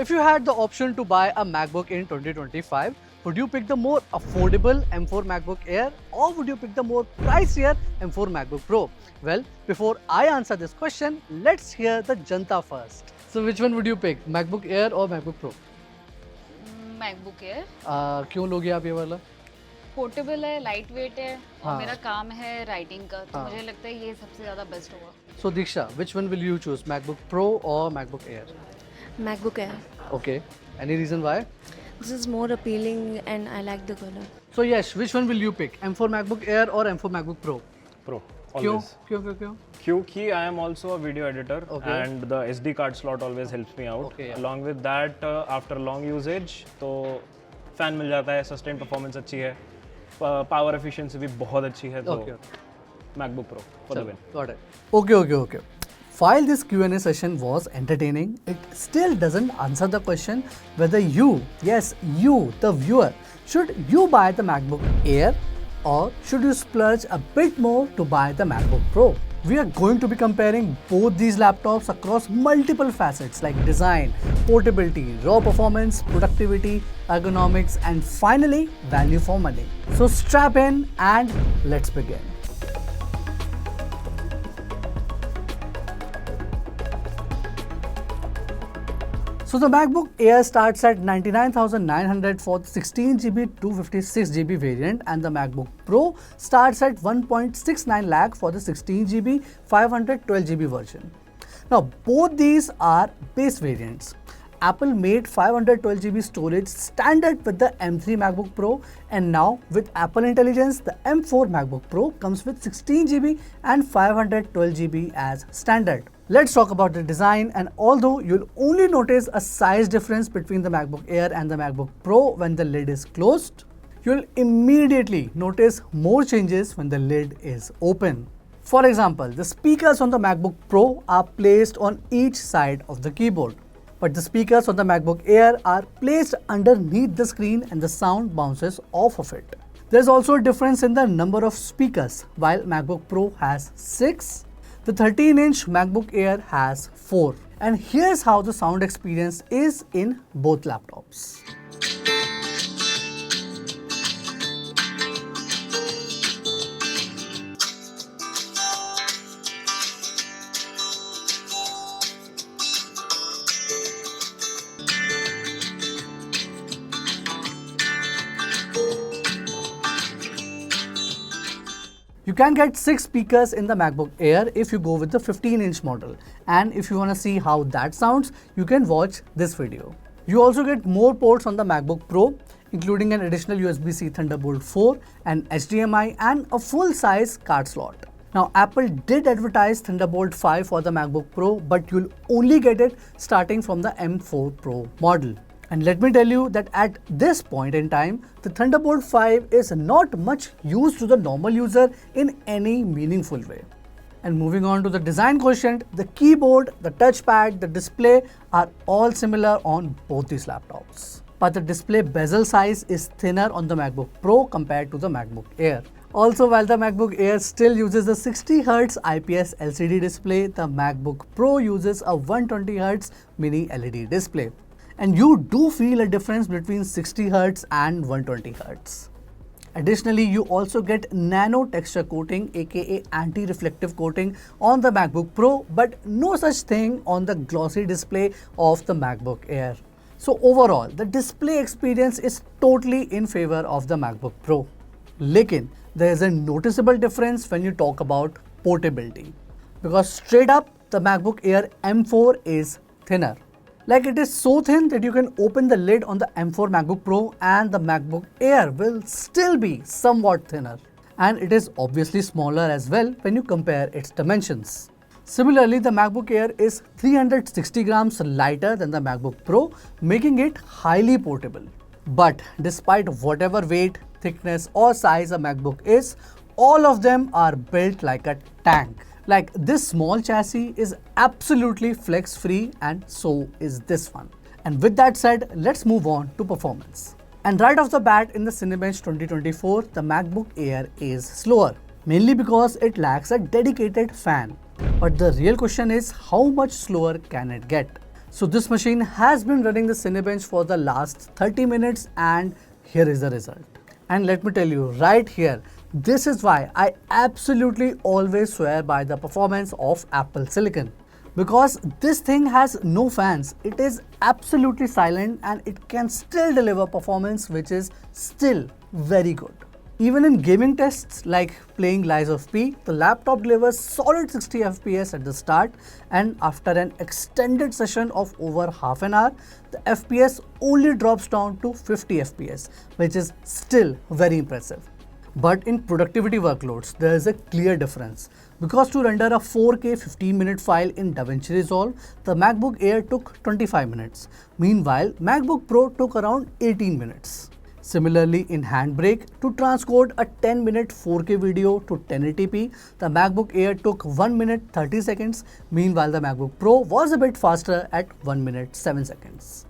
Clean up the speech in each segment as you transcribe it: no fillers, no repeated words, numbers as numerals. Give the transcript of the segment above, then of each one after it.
If you had the option to buy a MacBook in 2025, would you pick the more affordable M4 MacBook Air or would you pick the more pricier M4 MacBook Pro? Well, before I answer this question, let's hear the Janta first. So which one would you pick, MacBook Air or MacBook Pro? MacBook air क्यों लोगे आप ये वाला? Portable है, light weight है और हाँ। मेरा काम है राइटिंग का, तो हाँ। मुझे लगता है ये सबसे ज़्यादा बेस्ट होगा. So Diksha, which one will you choose, MacBook Pro or MacBook Air? MacBook Air. Okay. Any reason why? This is more appealing and I like the color. So yes, which one will you pick, M4 MacBook Air or M4 MacBook Pro? Pro. क्यों? Always. क्यों? Kyunki I am also a video editor Okay. and the SD card slot always helps me out. Okay, yeah. Along with that, after long usage, तो fan मिल जाता है, sustained performance अच्छी है, power efficiency भी बहुत अच्छी है, तो Okay. MacBook Pro for the win. Got it. Okay. While this Q&A session was entertaining, it still doesn't answer the question whether you, yes, you, the viewer, should you buy the MacBook Air or should you splurge a bit more to buy the MacBook Pro? We are going to be comparing both these laptops across multiple facets like design, portability, raw performance, productivity, ergonomics, and finally, value for money. So strap in and let's begin. So the MacBook Air starts at 99,900 for the 16GB 256GB variant and the MacBook Pro starts at 1.69 lakh for the 16GB 512GB version. Now both these are base variants. Apple made 512GB storage standard with the M3 MacBook Pro, and now with Apple Intelligence, the M4 MacBook Pro comes with 16GB and 512GB as standard. Let's talk about the design, and although you'll only notice a size difference between the MacBook Air and the MacBook Pro when the lid is closed, you'll immediately notice more changes when the lid is open. For example, the speakers on the MacBook Pro are placed on each side of the keyboard, but the speakers on the MacBook Air are placed underneath the screen and the sound bounces off of it. There's also a difference in the number of speakers. While MacBook Pro has 6, the 13-inch MacBook Air has 4. And here's how the sound experience is in both laptops. You can get 6 speakers in the MacBook Air if you go with the 15-inch model. And if you want to see how that sounds, you can watch this video. You also get more ports on the MacBook Pro, including an additional USB-C Thunderbolt 4, an HDMI and a full-size card slot. Now Apple did advertise Thunderbolt 5 for the MacBook Pro, but you'll only get it starting from the M4 Pro model. And let me tell you that at this point in time, the Thunderbolt 5 is not much used to the normal user in any meaningful way. And moving on to the design quotient, the keyboard, the touchpad, the display are all similar on both these laptops. But the display bezel size is thinner on the MacBook Pro compared to the MacBook Air. Also, while the MacBook Air still uses a 60Hz IPS LCD display, the MacBook Pro uses a 120Hz mini LED display. And you do feel a difference between 60Hz and 120Hz. Additionally, you also get nano texture coating, aka anti-reflective coating on the MacBook Pro, but no such thing on the glossy display of the MacBook Air. So overall, the display experience is totally in favor of the MacBook Pro. Lekin, there is a noticeable difference when you talk about portability. Because straight up, the MacBook Air M4 is thinner. Like, it is so thin that you can open the lid on the M4 MacBook Pro and the MacBook Air will still be somewhat thinner. And it is obviously smaller as well when you compare its dimensions. Similarly, the MacBook Air is 360 grams lighter than the MacBook Pro, making it highly portable. But despite whatever weight, thickness or size a MacBook is, all of them are built like a tank. Like, this small chassis is absolutely flex free and so is this one. And with that said, let's move on to performance. And right off the bat in the Cinebench 2024, the MacBook Air is slower, mainly because it lacks a dedicated fan. But the real question is, how much slower can it get? So this machine has been running the Cinebench for the last 30 minutes and here is the result. And let me tell you right here, this is why I absolutely always swear by the performance of Apple Silicon. Because this thing has no fans, it is absolutely silent and it can still deliver performance which is still very good. Even in gaming tests like playing Lies of P, the laptop delivers solid 60 FPS at the start, and after an extended session of over half an hour, the FPS only drops down to 50 FPS, which is still very impressive. But in productivity workloads, there is a clear difference. Because to render a 4K 15-minute file in DaVinci Resolve, the MacBook Air took 25 minutes. Meanwhile, MacBook Pro took around 18 minutes. Similarly, in Handbrake, to transcode a 10-minute 4K video to 1080p, the MacBook Air took 1 minute 30 seconds. Meanwhile, the MacBook Pro was a bit faster at 1 minute 7 seconds.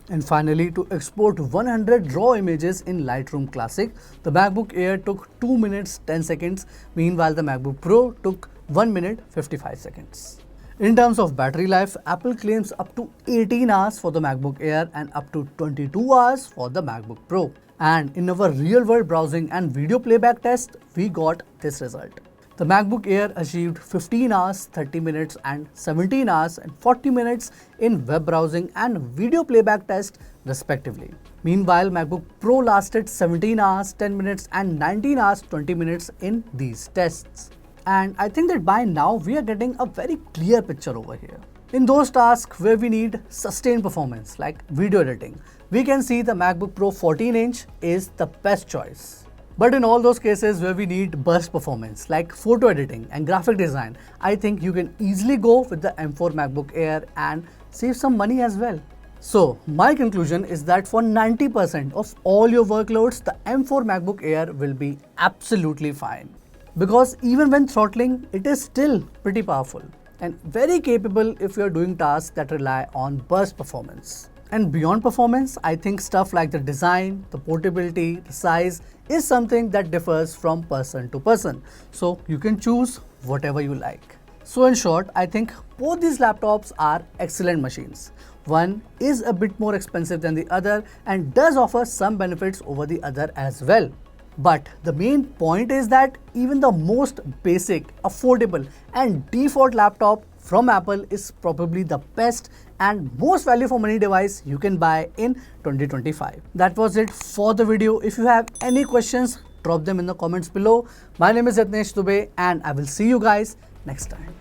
And finally, to export 100 raw images in Lightroom Classic, the MacBook Air took 2 minutes 10 seconds. Meanwhile, the MacBook Pro took 1 minute 55 seconds. In terms of battery life, Apple claims up to 18 hours for the MacBook Air and up to 22 hours for the MacBook Pro. And in our real-world browsing and video playback test, we got this result. The MacBook Air achieved 15 hours, 30 minutes and 17 hours and 40 minutes in web browsing and video playback test respectively. Meanwhile, MacBook Pro lasted 17 hours, 10 minutes and 19 hours, 20 minutes in these tests. And I think that by now we are getting a very clear picture over here. In those tasks where we need sustained performance like video editing, we can see the MacBook Pro 14-inch is the best choice. But in all those cases where we need burst performance like photo editing and graphic design, I think you can easily go with the M4 MacBook Air and save some money as well. So my conclusion is that for 90% of all your workloads, the M4 MacBook Air will be absolutely fine. Because even when throttling, it is still pretty powerful and very capable if you are doing tasks that rely on burst performance. And beyond performance, I think stuff like the design, the portability, the size is something that differs from person to person. So you can choose whatever you like. So in short, I think both these laptops are excellent machines. One is a bit more expensive than the other and does offer some benefits over the other as well. But the main point is that even the most basic, affordable and default laptop from Apple is probably the best and most value for money device you can buy in 2025. That was it for the video. If you have any questions, drop them in the comments below. My name is Yatnesh Dubey and I will see you guys next time.